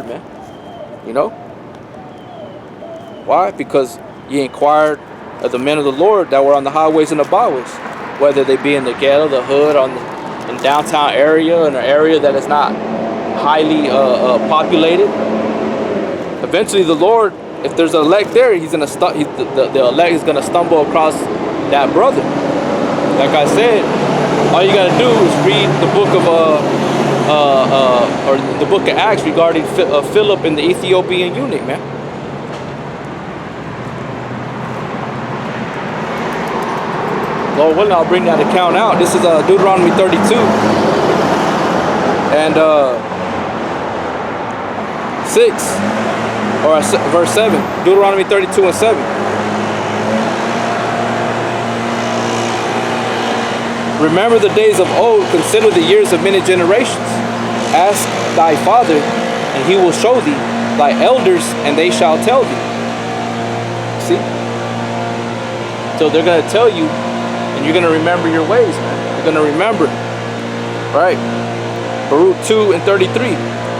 man. You know? Why? Because ye inquired of the men of the Lord that were on the highways and the byways, whether they be in the ghetto, the hood, in downtown area, in an area that is not highly populated. Eventually, the Lord, if there's an elect there, he's gonna the elect is gonna stumble across that brother. Like I said, all you gotta do is read the book of or the book of Acts regarding Philip and the Ethiopian eunuch, man. Lord willing, I'll bring that account out. This is Deuteronomy 32 and 6 or verse 7. Deuteronomy 32 and 7. Remember the days of old, consider the years of many generations. Ask thy father, and he will show thee, thy elders, and they shall tell thee. See? So they're going to tell you, and you're going to remember your ways, man. You're going to remember. Right? Baruch 2 and 33.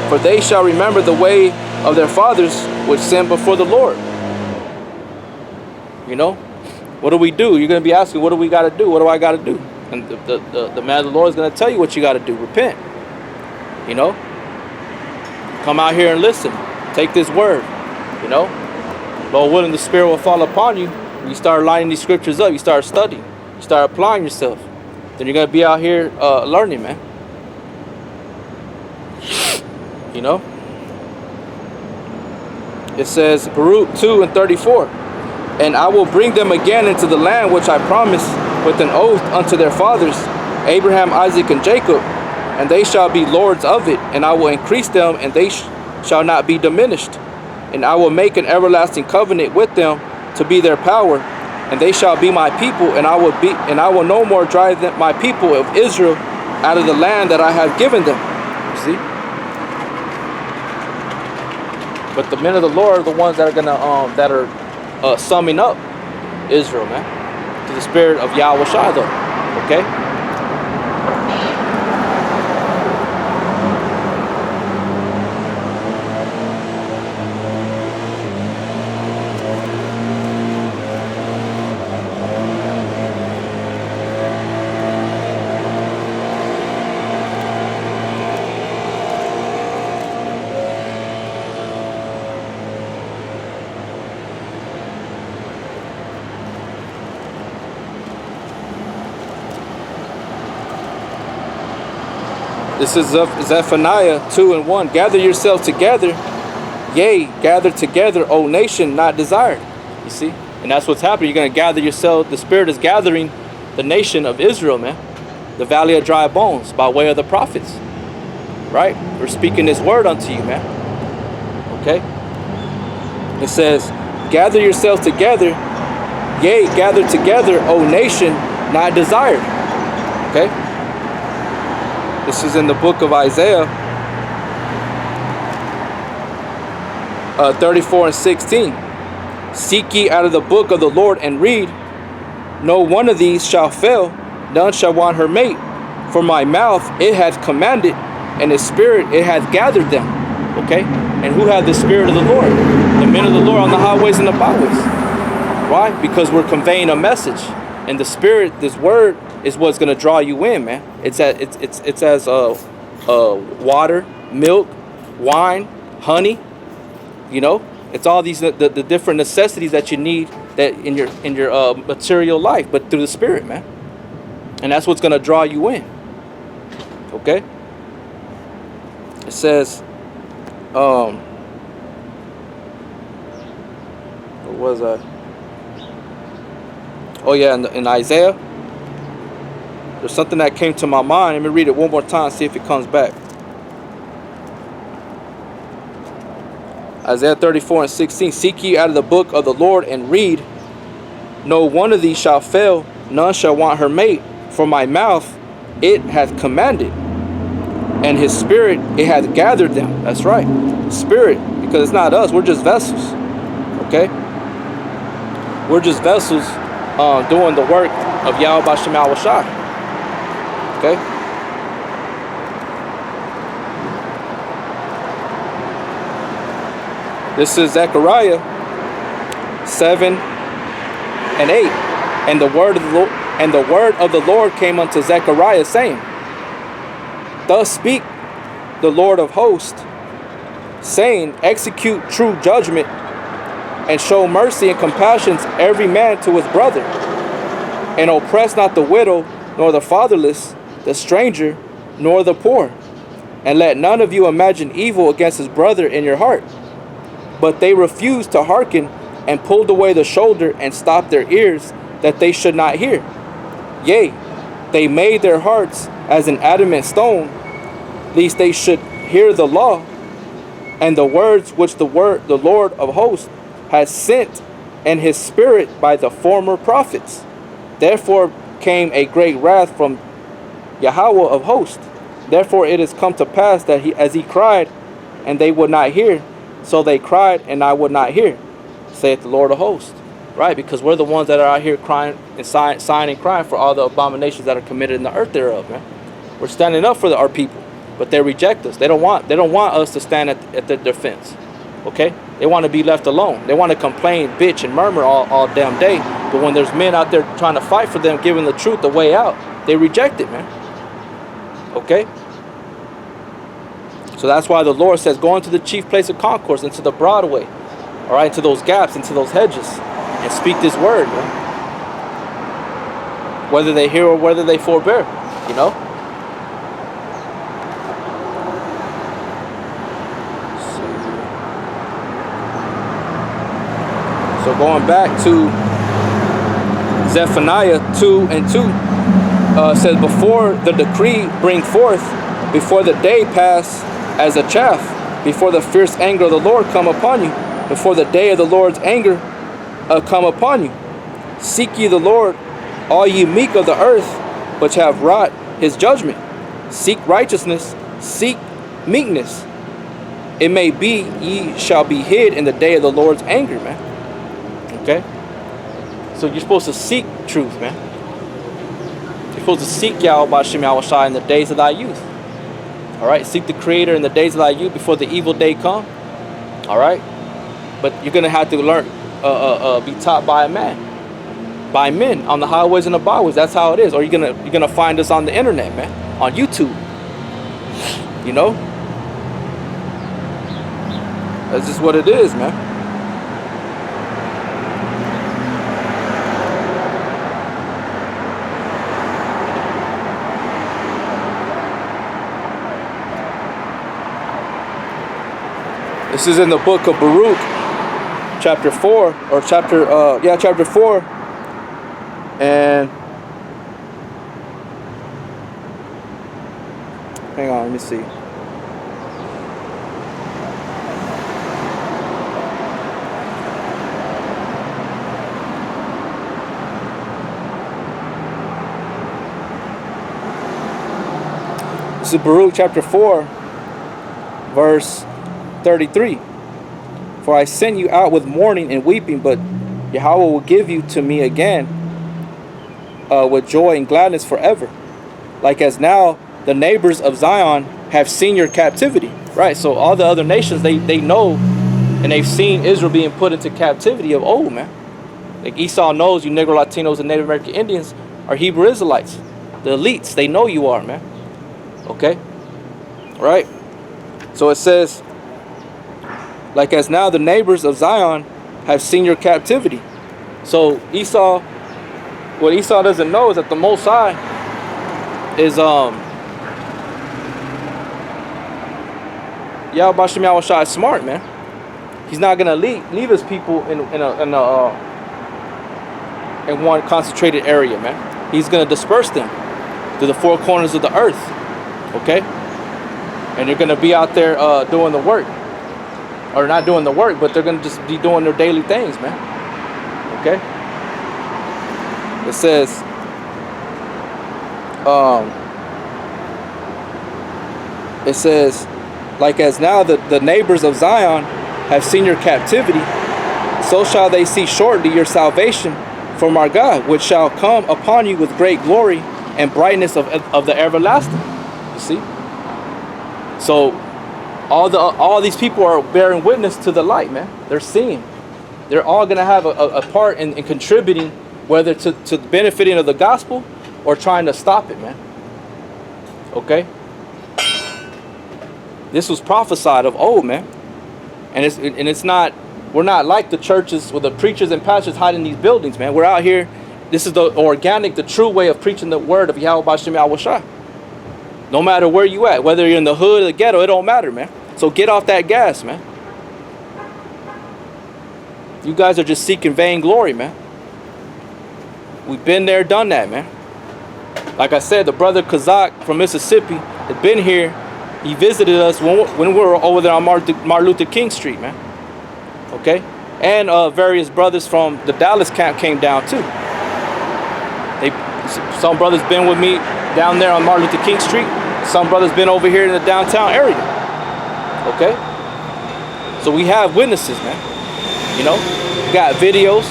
For they shall remember the way of their fathers, which sinned before the Lord. You know? What do we do? You're going to be asking, what do we got to do? What do I got to do? And the man of the Lord is going to tell you what you got to do. Repent. You know? Come out here and listen. Take this word. You know? Lord willing, the Spirit will fall upon you. You start lining these scriptures up. You start studying. You start applying yourself. Then you're going to be out here learning, man. You know? It says, Baruch 2 and 34. And I will bring them again into the land which I promised with an oath unto their fathers, Abraham, Isaac, and Jacob, and they shall be lords of it, and I will increase them, and they shall not be diminished. And I will make an everlasting covenant with them to be their power, and they shall be my people, and I will no more drive my people of Israel out of the land that I have given them. You see? But the men of the Lord are the ones that are gonna summing up Israel, man, to the spirit of Yahweh Shai, though. Okay? This is Zephaniah 2 and 1. Gather yourselves together, yea, gather together, O nation not desired. You see? And that's what's happening. You're going to gather yourself. The Spirit is gathering the nation of Israel, man. The valley of dry bones by way of the prophets. Right? We're speaking this word unto you, man. Okay? It says, gather yourselves together, yea, gather together, O nation not desired. Okay? This is in the book of Isaiah 34 and 16. Seek ye out of the book of the Lord and read. No one of these shall fail, none shall want her mate. For my mouth it hath commanded, and his spirit it hath gathered them. Okay? And who had the spirit of the Lord? The men of the Lord on the highways and the byways. Why? Because we're conveying a message. And the spirit, this word, is what's going to draw you in, man. It's as water, milk, wine, honey. You know, it's all these the different necessities that you need that in your material life, but through the Spirit, man. And that's what's going to draw you in. Okay. It says, what was that? Oh yeah, in Isaiah. There's something that came to my mind. Let me read it one more time, see if it comes back. Isaiah 34 and 16. Seek ye out of the book of the Lord and read. No one of these shall fail, none shall want her mate. For my mouth it hath commanded, and his spirit it hath gathered them. That's right. Spirit, because it's not us, we're just vessels. Okay? We're just vessels doing the work of Yahweh Bashem Yahweh Shai. Okay? This is Zechariah 7:8. And the word of the Lord came unto Zechariah, saying, Thus speak the Lord of hosts, saying, Execute true judgment, and show mercy and compassion every man to his brother, and oppress not the widow, nor the fatherless, the stranger, nor the poor. And let none of you imagine evil against his brother in your heart. But they refused to hearken, and pulled away the shoulder, and stopped their ears, that they should not hear. Yea, they made their hearts as an adamant stone, lest they should hear the law, and the words which the Lord of hosts has sent in his spirit by the former prophets. Therefore came a great wrath from Yahweh of hosts. Therefore it is come to pass that as he cried, and they would not hear, so they cried, and I would not hear, saith the Lord of hosts. Right, because we're the ones that are out here crying and sighing and crying for all the abominations that are committed in the earth thereof, man. We're standing up for our people, but they reject us. They don't want us to stand at their defense. Okay? They want to be left alone. They want to complain, bitch, and murmur all damn day. But when there's men out there trying to fight for them, giving the truth the way out, they reject it, man. Okay? So that's why the Lord says, go into the chief place of concourse, into the broad way. All right, into those gaps, into those hedges, and speak this word, man. Whether they hear or whether they forbear, you know. So going back to Zephaniah 2:2, says, before the decree bring forth, before the day pass as a chaff, before the fierce anger of the Lord come upon you, before the day of the Lord's anger come upon you. Seek ye the Lord, all ye meek of the earth, which have wrought his judgment. Seek righteousness, seek meekness. It may be ye shall be hid in the day of the Lord's anger, man. Okay? So you're supposed to seek truth, man. You're supposed to seek Yahweh B'Shem Yahushua in the days of thy youth. Alright? Seek the Creator in the days of thy youth before the evil day come. Alright? But you're going to have to learn, be taught by a man. By men on the highways and the byways. That's how it is. Or you're gonna find us on the internet, man. On YouTube. You know? That's just what it is, man. This is in the book of Baruch, chapter 4, or chapter 4. And hang on, let me see. This is Baruch chapter 4, verse 33. For I sent you out with mourning and weeping, but Yahweh will give you to me again with joy and gladness forever. Like as now the neighbors of Zion have seen your captivity. Right, so all the other nations, they know and they've seen Israel being put into captivity of old, man. Like Esau knows you Negro Latinos and Native American Indians are Hebrew Israelites. The elites, they know you are, man. Okay? Right? So it says, like as now the neighbors of Zion have seen your captivity. So Esau, what Esau doesn't know is that the Most High is Yahweh B'Shem Yahushua is smart, man. He's not gonna leave his people in one concentrated area, man. He's gonna disperse them to the four corners of the earth. Okay? And you're gonna be out there doing the work. Or not doing the work, but they're going to just be doing their daily things, man. Okay? It says, like as now the neighbors of Zion have seen your captivity, so shall they see shortly your salvation from our God, which shall come upon you with great glory and brightness of the everlasting. You see? So, all these people are bearing witness to the light, man. They're seeing. They're all gonna have a part in contributing, whether to the benefiting of the gospel or trying to stop it, man. Okay. This was prophesied of old, man. And it's not. We're not like the churches with the preachers and pastors hiding in these buildings, man. We're out here. This is the organic, the true way of preaching the word of Yahweh B'Shem Yahushua. No matter where you at, whether you're in the hood or the ghetto, it don't matter, man. So get off that gas, man. You guys are just seeking vainglory, man. We've been there, done that, man. Like I said, the brother Kazak from Mississippi had been here. He visited us when we were over there on Martin Luther King Street, man. Okay? And various brothers from the Dallas camp came down too. Some brothers been with me down there on Martin Luther King Street. Some brothers been over here in the downtown area. Okay? So we have witnesses, man. You know, we got videos.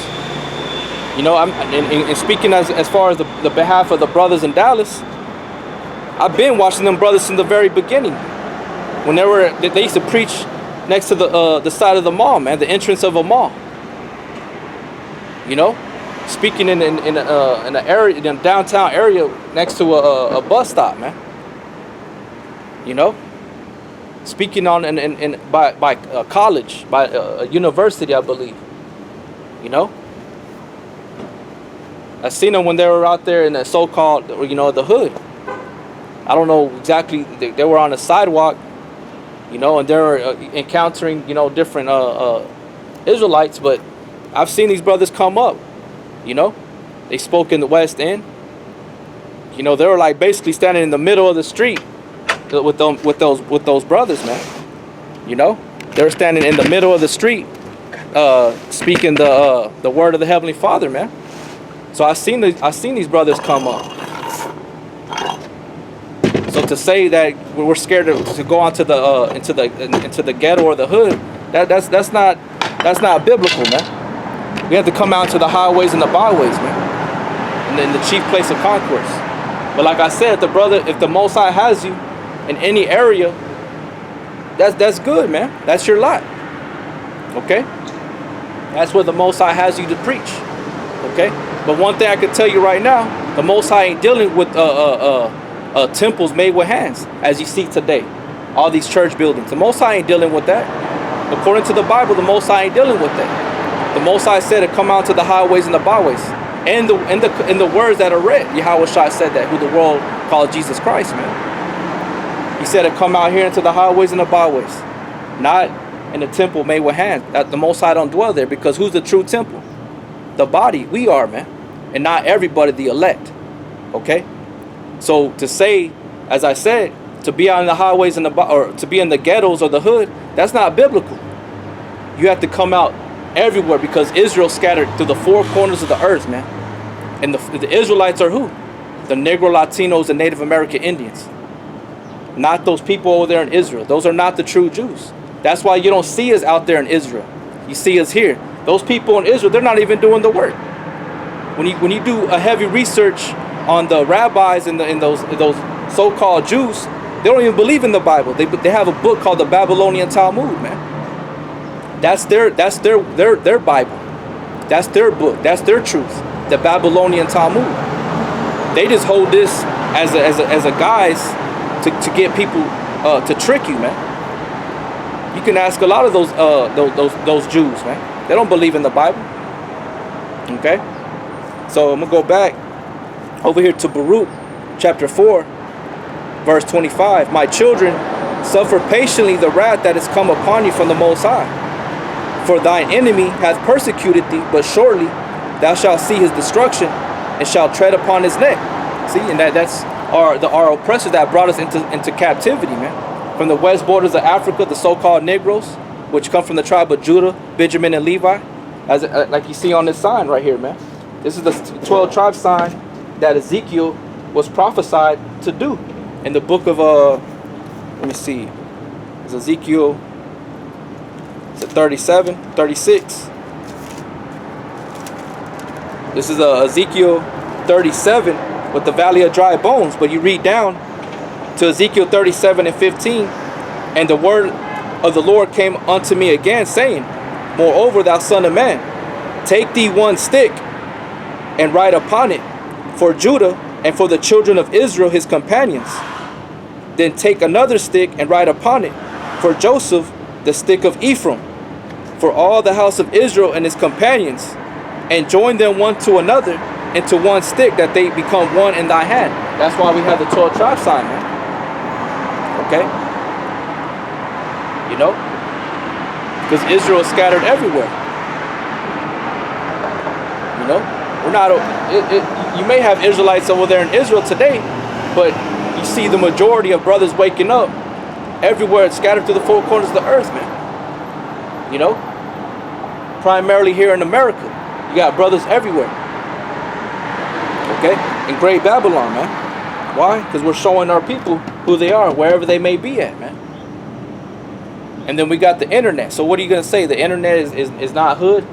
You know, and speaking as far as the behalf of the brothers in Dallas, I've been watching them brothers from the very beginning. When they used to preach next to the side of the mall, man, the entrance of a mall. You know, speaking in an area, in a downtown area next to a bus stop, man. You know, speaking on by a college, by a university, I believe. You know, I seen them when they were out there in the so-called, you know, the hood. I don't know exactly. They were on the sidewalk, you know, and they were encountering, you know, different Israelites. But I've seen these brothers come up, you know. They spoke in the West End. You know, they were like basically standing in the middle of the street with those brothers, man. You know, they were standing in the middle of the street, speaking the word of the Heavenly Father, man. So I seen these brothers come up. So to say that we're scared to go onto into the ghetto or the hood, that's not biblical, man. We have to come out to the highways and the byways, man, and in the chief place of concourse. But like I said, if the Most High has you in any area, that's good, man. That's your lot. Okay, that's where the Most High has you to preach. Okay, but one thing I can tell you right now, the Most High ain't dealing with temples made with hands, as you see today. All these church buildings. The Most High ain't dealing with that. According to the Bible, the Most High ain't dealing with that. The Most High said to come out to the highways and the byways. And in the words that are read, Yahweh Shai said that, who the world called Jesus Christ, man. He said to come out here into the highways and the byways. Not in the temple made with hands. That the Most High don't dwell there, because who's the true temple? The body. We are, man. And not everybody the elect. Okay? So to say, as I said, to be out in the highways or to be in the ghettos or the hood, that's not biblical. You have to come out everywhere, because Israel scattered through the four corners of the earth, man. And the Israelites are who? The Negro Latinos and Native American Indians. Not those people over there in Israel. Those are not the true Jews. That's why you don't see us out there in Israel. You see us here. Those people in Israel, they're not even doing the work. When you do a heavy research on the rabbis and those so-called Jews, they don't even believe in the Bible. They have a book called the Babylonian Talmud, man. That's their Bible. That's their book. That's their truth. The Babylonian Talmud. They just hold this as a guise to get people to trick you, man. You can ask a lot of those Jews, man. They don't believe in the Bible. Okay? So I'm gonna go back over here to Baruch chapter 4, verse 25. My children, suffer patiently the wrath that has come upon you from the Most High. For thine enemy hath persecuted thee, but shortly thou shalt see his destruction, and shalt tread upon his neck. See, and that's our oppressors that brought us into captivity, man. From the west borders of Africa, the so-called Negroes, which come from the tribe of Judah, Benjamin, and Levi, like you see on this sign right here, man. This is the 12 tribe sign that Ezekiel was prophesied to do in the book of let me see, it's Ezekiel. Is it 37, 36? This is Ezekiel 37 with the valley of dry bones. But you read down to Ezekiel 37 and 15, and the word of the Lord came unto me again, saying, Moreover, thou son of man, take thee one stick, and write upon it, for Judah and for the children of Israel his companions. Then take another stick, and write upon it, for Joseph, the stick of Ephraim, for all the house of Israel and his companions, and join them one to another into one stick, that they become one in thy hand. That's why we have the 12 tribe sign, man. Okay? You know? Because Israel is scattered everywhere. You know? We're not. You may have Israelites over there in Israel today, but you see the majority of brothers waking up everywhere, scattered to the four corners of the earth, man. You know? Primarily here in America. You got brothers everywhere. Okay? In Great Babylon, man. Why? Because we're showing our people who they are, wherever they may be at, man. And then we got the internet. So what are you going to say? The internet is not hood?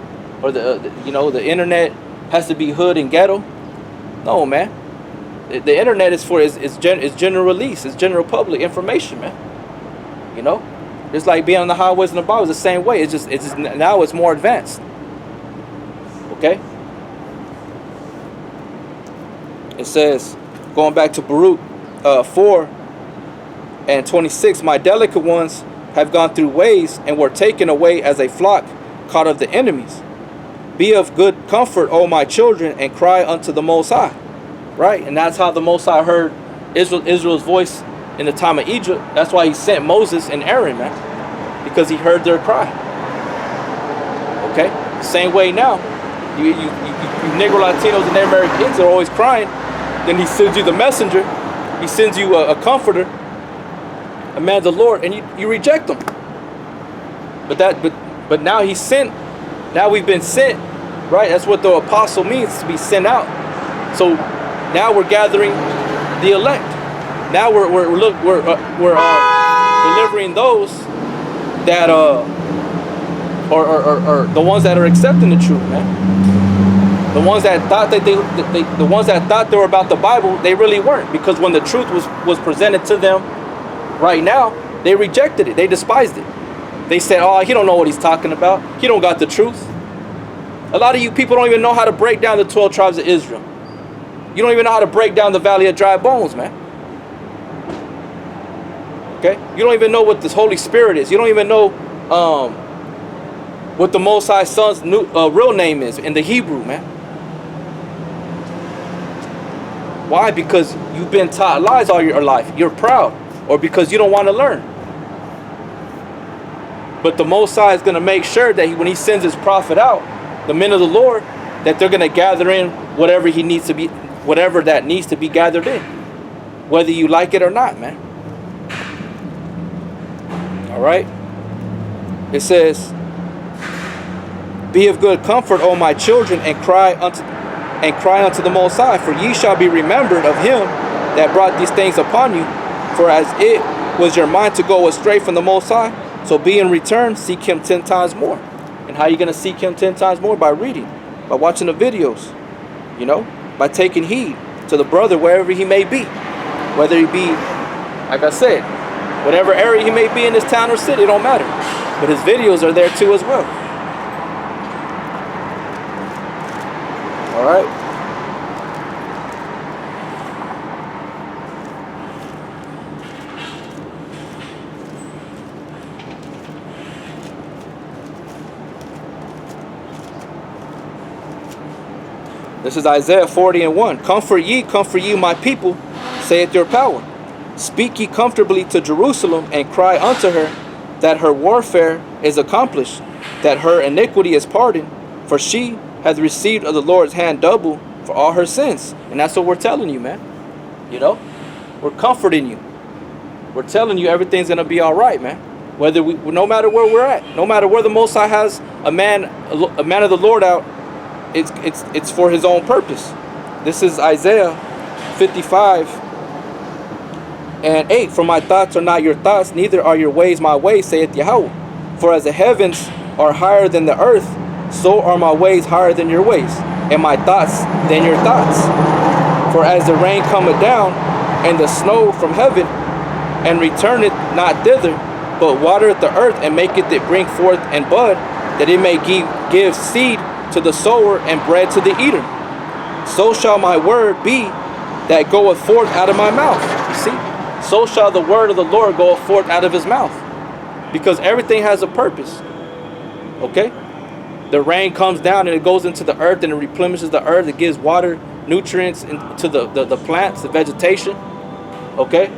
Or the internet has to be hood and ghetto? No, man. The internet is for is general release. It's general public information, man. You know? It's like being on the highways and the byways the same way. It's just now it's more advanced. Okay? It says, going back to Baruch 4:26, my delicate ones have gone through ways and were taken away as a flock caught of the enemies. Be of good comfort, O my children, and cry unto the Most High. Right? And that's how the Most High heard Israel's voice in the time of Egypt. That's why he sent Moses and Aaron, man. Because he heard their cry. Okay? Same way now. You Negro Latinos and Americans are always crying. Then he sends you the messenger. He sends you a comforter, a man of the Lord, and you reject them. But now he's sent. Now we've been sent, right? That's what the apostle means, to be sent out. So now we're gathering the elect. Now we're delivering those that or the ones that are accepting the truth, man. The ones that thought the ones that thought they were about the Bible, they really weren't, because when the truth was presented to them right now, they rejected it. They despised it. They said, "Oh, he don't know what he's talking about. He don't got the truth." A lot of you people don't even know how to break down the 12 tribes of Israel. You don't even know how to break down the Valley of Dry Bones, man. Okay? You don't even know what this Holy Spirit is. You don't even know what the Most High Son's real name is in the Hebrew, man. Why? Because you've been taught lies all your life. You're proud. Or because you don't want to learn. But the Most High is going to make sure that when he sends his prophet out, the men of the Lord, that they're going to gather in whatever he needs to be, whatever that needs to be gathered in, whether you like it or not, man. All right. It says, "Be of good comfort, O my children, and cry unto the Most High, for ye shall be remembered of him that brought these things upon you. For as it was your mind to go astray from the Most High, so be in return, seek him 10 times more." And how are you going to seek him 10 times more? By reading, by watching the videos, you know, by taking heed to the brother wherever he may be. Whether he be, like I said, whatever area he may be in this town or city, it don't matter. But his videos are there too as well. All right. This is Isaiah 40:1. Comfort ye, my people, saith your power. Speak ye comfortably to Jerusalem, and cry unto her that her warfare is accomplished, that her iniquity is pardoned, for she hath received of the Lord's hand double for all her sins. And that's what we're telling you, man. You know? We're comforting you. We're telling you everything's going to be all right, man. No matter where we're at, no matter where the Most High has a man of the Lord out, it's for his own purpose. This is Isaiah 55:8. For my thoughts are not your thoughts, neither are your ways my ways, saith Yahweh. For as the heavens are higher than the earth, so are my ways higher than your ways, and my thoughts than your thoughts. For as the rain cometh down, and the snow from heaven, and returneth not thither, but watereth the earth, and maketh it bring forth and bud, that it may give seed to the sower and bread to the eater. So shall my word be that goeth forth out of my mouth. You see? So shall the word of the Lord go forth out of his mouth. Because everything has a purpose. Okay? The rain comes down and it goes into the earth and it replenishes the earth. It gives water, nutrients to the plants, the vegetation. Okay?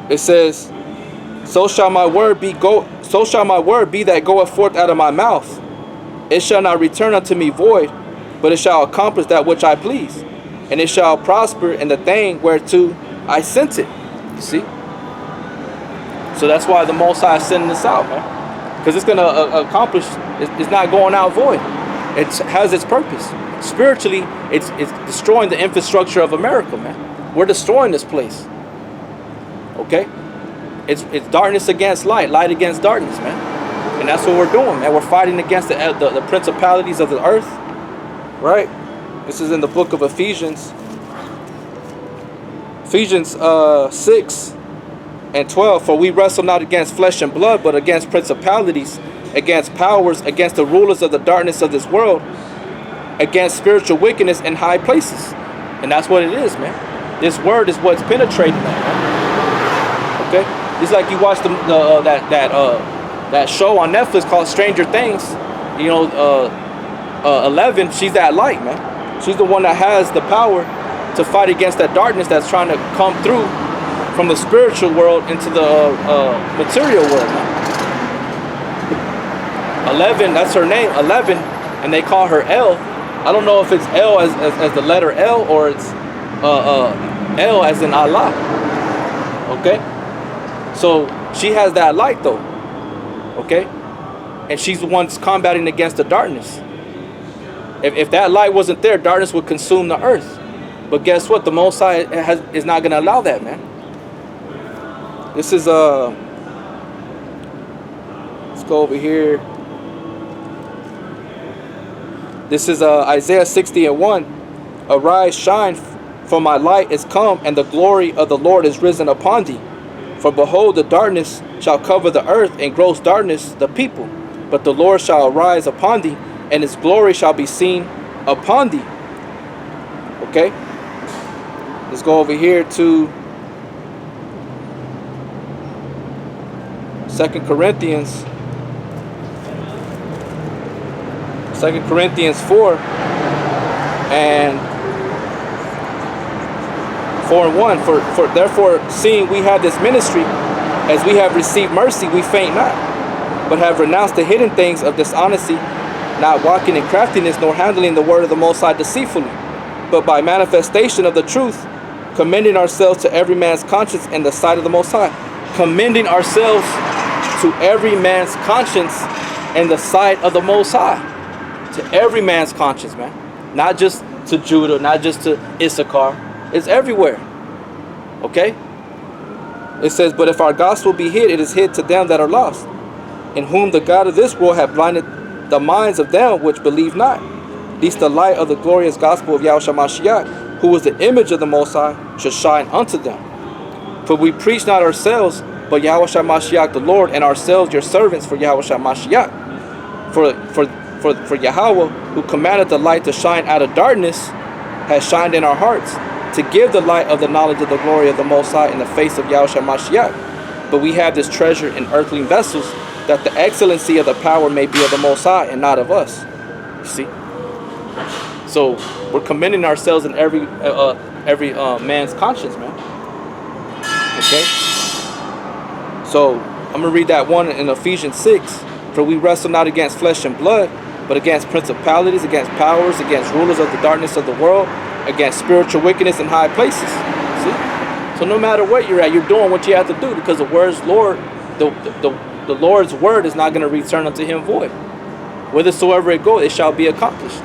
It says, so shall my word be that goeth forth out of my mouth. It shall not return unto me void, but it shall accomplish that which I please, and it shall prosper in the thing whereto I sent it. You see? So that's why the Most High is sending this out, man. Because it's going to accomplish, it's not going out void. It has its purpose. Spiritually, it's destroying the infrastructure of America, man. We're destroying this place. Okay? It's darkness against light, light against darkness, man. And that's what we're doing, man. We're fighting against the principalities of the earth. Right? This is in the book of Ephesians. Ephesians 6 and 12. For we wrestle not against flesh and blood, but against principalities, against powers, against the rulers of the darkness of this world, against spiritual wickedness in high places. And that's what it is, man. This word is what's penetrating that, man. Okay? It's like you watch that show on Netflix called Stranger Things. You know, 11, she's that light, man. She's the one that has the power to fight against that darkness that's trying to come through from the spiritual world into the material world, man. 11, that's her name, 11, and they call her L. I don't know if it's L as the letter L, or it's L as in Allah. Okay? So she has that light though. Okay? And she's the one combating against the darkness. If that light wasn't there, darkness would consume the earth. But guess what? The Most High is not going to allow that, man. This is let's go over here. This is Isaiah 60 and 1. Arise, shine, for my light is come, and the glory of the Lord is risen upon thee. For behold, the darkness shall cover the earth, and gross darkness the people. But the Lord shall arise upon thee, and his glory shall be seen upon thee. Okay? Let's go over here to 2 Corinthians 4 and 4 and 1. For therefore, seeing we have this ministry, as we have received mercy, we faint not, but have renounced the hidden things of dishonesty, not walking in craftiness, nor handling the word of the Most High deceitfully, but by manifestation of the truth, commending ourselves to every man's conscience in the sight of the Most High. Commending ourselves to every man's conscience in the sight of the Most High. To every man's conscience, man. Not just to Judah, not just to Issachar. It's everywhere. Okay? It says, but if our gospel be hid, it is hid to them that are lost, in whom the God of this world hath blinded the minds of them which believe not, lest the light of the glorious gospel of Yahushua Mashiach, who was the image of the Most High, should shine unto them. For we preach not ourselves, but Yahushua Mashiach the Lord, and ourselves your servants for Yahushua Mashiach. For Yahweh, who commanded the light to shine out of darkness, has shined in our hearts, to give the light of the knowledge of the glory of the Most High in the face of Yahushua Mashiach. But we have this treasure in earthly vessels, that the excellency of the power may be of the Most High and not of us. You see? So we're commending ourselves in every man's conscience, man. Okay? So I'm going to read that one in Ephesians 6. For we wrestle not against flesh and blood, but against principalities, against powers, against rulers of the darkness of the world, against spiritual wickedness in high places. See? So no matter what you're at, you're doing what you have to do, because the word's Lord, the Lord's word is not going to return unto him void. Whithersoever it goes, it shall be accomplished.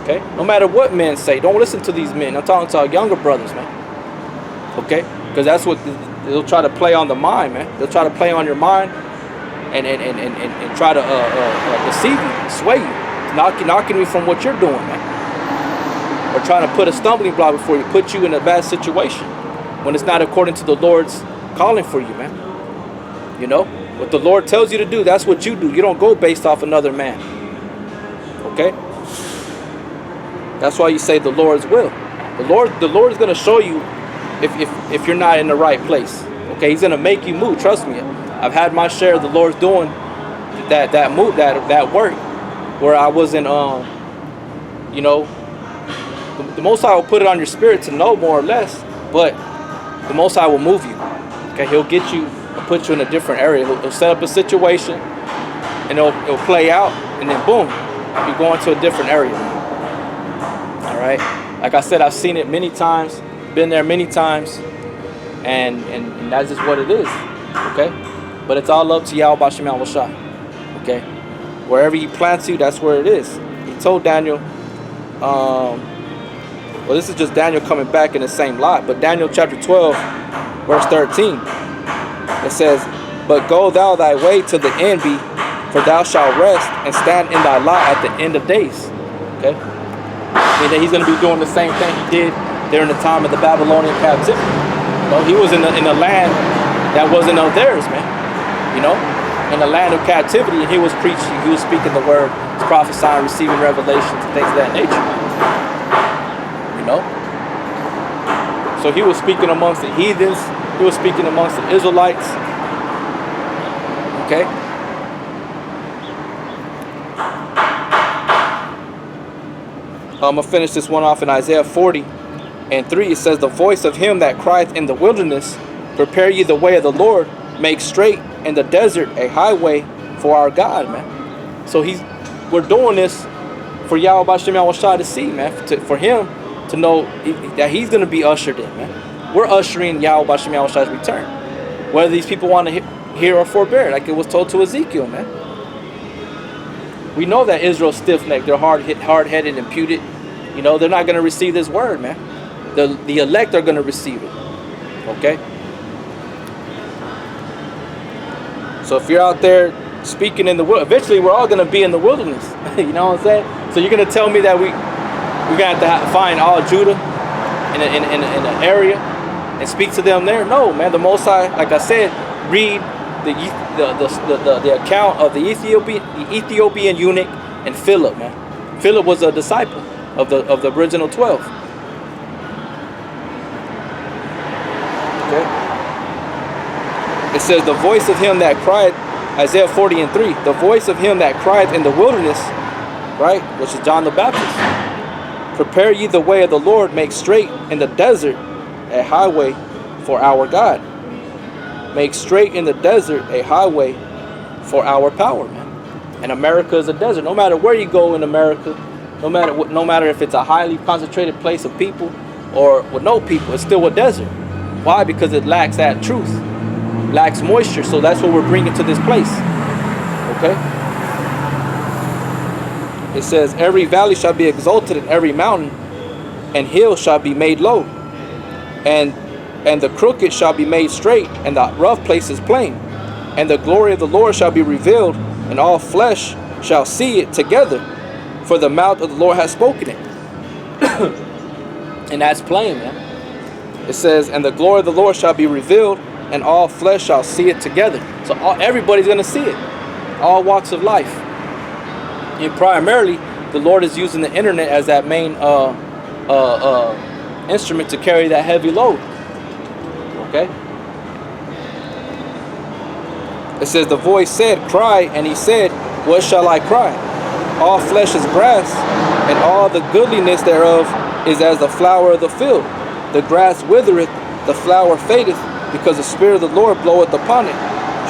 Okay? No matter what men say, don't listen to these men. I'm talking to our younger brothers, man. Okay? Because that's what they'll try to play on the mind, man. They'll try to play on your mind and try to deceive you, sway you, knocking you from what you're doing, man. Or trying to put a stumbling block before you, put you in a bad situation when it's not according to the Lord's calling for you, man. You know, what the Lord tells you to do, that's what you do. You don't go based off another man. Okay? That's why you say the Lord's will. The Lord is going to show you if you're not in the right place. Okay, He's going to make you move. Trust me. I've had my share of the Lord's doing that move, that work, where I wasn't you know, the Most High will put it on your spirit to know more or less, but the Most High will move you. Okay, He'll get you and put you in a different area. He'll set up a situation, and it'll play out, and then boom, you go into a different area. All right, like I said, I've seen it many times, been there many times, and that's just what it is. Okay, but it's all up to Yahweh B'Shem Yahushua. Okay, wherever He plants you, that's where it is. He told Daniel. Well, this is just Daniel coming back in the same lot, but Daniel chapter 12, verse 13, it says, "But go thou thy way to the end be, for thou shalt rest and stand in thy lot at the end of days." Okay, and then He's going to be doing the same thing He did during the time of the Babylonian captivity. You know, He was in a land that wasn't of theirs, man. You know, in the land of captivity, and He was preaching, He was speaking the word, prophesying, receiving revelations, and things of that nature. You know? So He was speaking amongst the heathens, He was speaking amongst the Israelites. Okay? I'm going to finish this one off in Isaiah 40:3. It says, "The voice of him that crieth in the wilderness, prepare ye the way of the Lord, make straight in the desert a highway for our God," man. So we're doing this for Yahweh B'Shem Yahushua to see, man, for Him to know that He's going to be ushered in, man. We're ushering Yahweh B'Shem Yahushua's return, whether these people want to hear or forbear, like it was told to Ezekiel, man. We know that Israel's stiff-necked, they're hard-headed, imputed. You know, they're not going to receive this word, man. The elect are going to receive it. Okay? So if you're out there speaking in the wilderness, eventually we're all going to be in the wilderness. You know what I'm saying? So you're going to tell me that we're going to have to find all Judah in an area and speak to them there? No, man. The Most High, like I said, read the account of the Ethiopian eunuch and Philip, man. Philip was a disciple of the original 12. Okay. It says, "The voice of him that cried," Isaiah 40:3, "the voice of him that cried in the wilderness," right, which is John the Baptist, "Prepare ye the way of the Lord, make straight in the desert a highway for our God." Make straight in the desert a highway for our power, man. And America is a desert. No matter where you go in America, no matter if it's a highly concentrated place of people or with no people, it's still a desert. Why? Because it lacks that truth. Lacks moisture, so that's what we're bringing to this place. Okay? It says, "Every valley shall be exalted, and every mountain and hill shall be made low, and the crooked shall be made straight, and the rough places plain. And the glory of the Lord shall be revealed, and all flesh shall see it together, for the mouth of the Lord has spoken it." And that's plain, man. It says, "And the glory of the Lord shall be revealed, and all flesh shall see it together." So everybody's going to see it. All walks of life. And primarily, the Lord is using the internet as that main instrument to carry that heavy load. Okay? It says, "The voice said, Cry, and he said, What shall I cry? All flesh is grass, and all the goodliness thereof is as the flower of the field. The grass withereth, the flower fadeth, because the Spirit of the Lord bloweth upon it.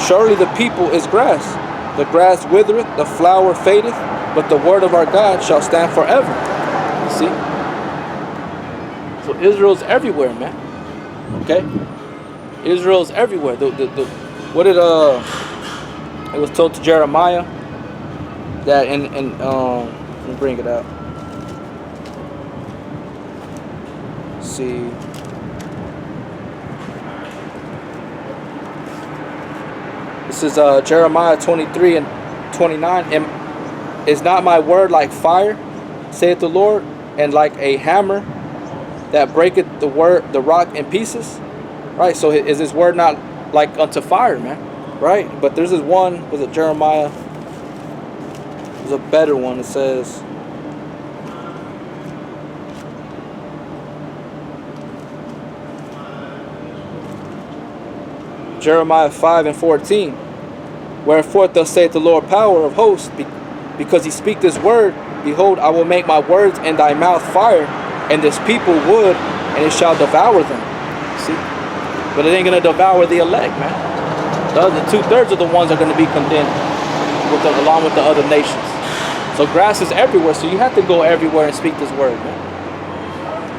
Surely the people is grass. The grass withereth, the flower fadeth, but the word of our God shall stand forever." You see? So Israel's everywhere, man. Okay? Israel's everywhere. What did it was told to Jeremiah that let me bring it out. Let's see. This is Jeremiah 23:29. "Is not my word like fire, saith the Lord, and like a hammer that breaketh the rock in pieces?" Right, so is his word not like unto fire, man? right? But there's this one, was it Jeremiah? There's a better one. It says, Jeremiah 5:14. Wherefore thus saith the Lord power of hosts, because he speak this word, behold, I will make my words in thy mouth fire, and this people wood, and it shall devour them. See? But it ain't going to devour the elect, man. The other 2/3 of the ones are going to be condemned along with the other nations. So grass is everywhere, so you have to go everywhere and speak this word, man.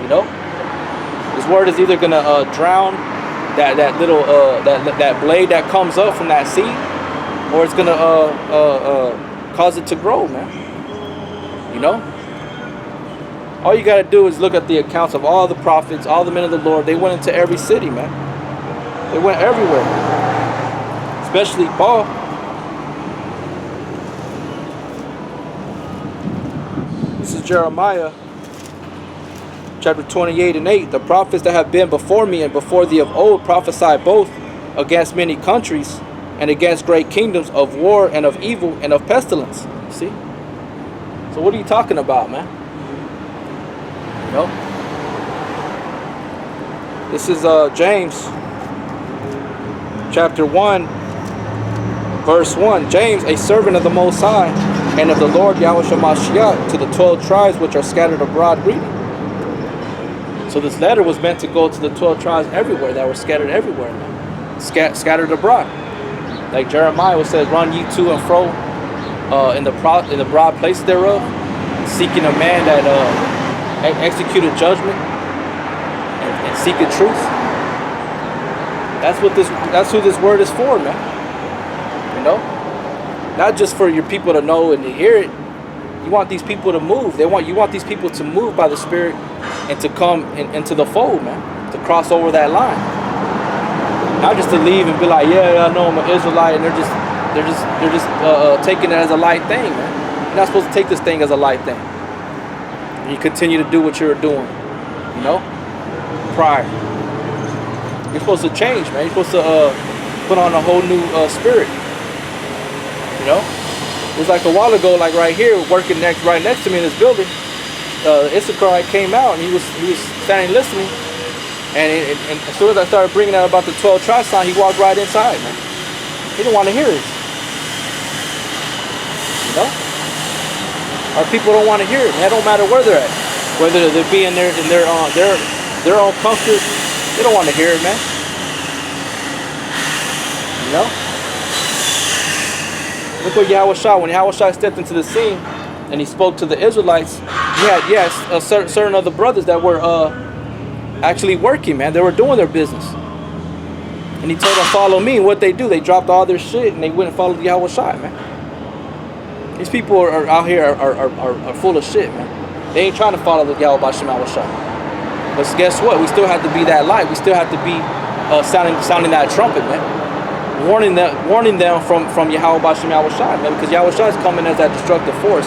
You know? This word is either going to drown that little that blade that comes up from that seed, or it's gonna cause it to grow, man. You know, all you gotta do is look at the accounts of all the prophets, all the men of the Lord. They went into every city, man. They went everywhere, especially Paul. This is Jeremiah chapter 28:8. The prophets that have been before me and before thee of old prophesied both against many countries and against great kingdoms, of war and of evil and of pestilence. See? So what are you talking about, man? You know? This is James chapter 1 verse 1. James, a servant of the Most High and of the Lord Yahushua Mashiach, to the 12 tribes which are scattered abroad, greeting. So this letter was meant to go to the 12 tribes everywhere, that were scattered everywhere, man. Scattered abroad. Like Jeremiah says, run ye to and fro in the broad places thereof, seeking a man that executed judgment and seeking truth. That's who this word is for, man. You know? Not just for your people to know and to hear it. You want these people to move. You want these people to move by the Spirit and to come into the fold, man. To cross over that line. Not just to leave and be like, yeah, I know I'm an Israelite, and they're just taking it as a light thing, man. You're not supposed to take this thing as a light thing. And you continue to do what you're doing, you know, prior. You're supposed to change, man. You're supposed to put on a whole new spirit, you know. It was like a while ago, like right here, working right next to me in this building. Issachar came out and he was standing listening. And as soon as I started bringing out about the 12 tribes sign, he walked right inside, man. He didn't want to hear it. You know? Our people don't want to hear it, man. It don't matter where they're at. Whether they're being there in their own comfort, they don't want to hear it, man. You know? Look what Yahushua, when Yahushua stepped into the scene and he spoke to the Israelites, he had certain other brothers that were actually working, man. They were doing their business. And he told them, follow me. And what they do, they dropped all their shit and they went and followed Yahushua, man. These people are out here are full of shit, man. They ain't trying to follow the Yahushua. But guess what? We still have to be that light. We still have to be sounding that trumpet, man. Warning them from Yahushua, man, because Yahushua is coming as that destructive force.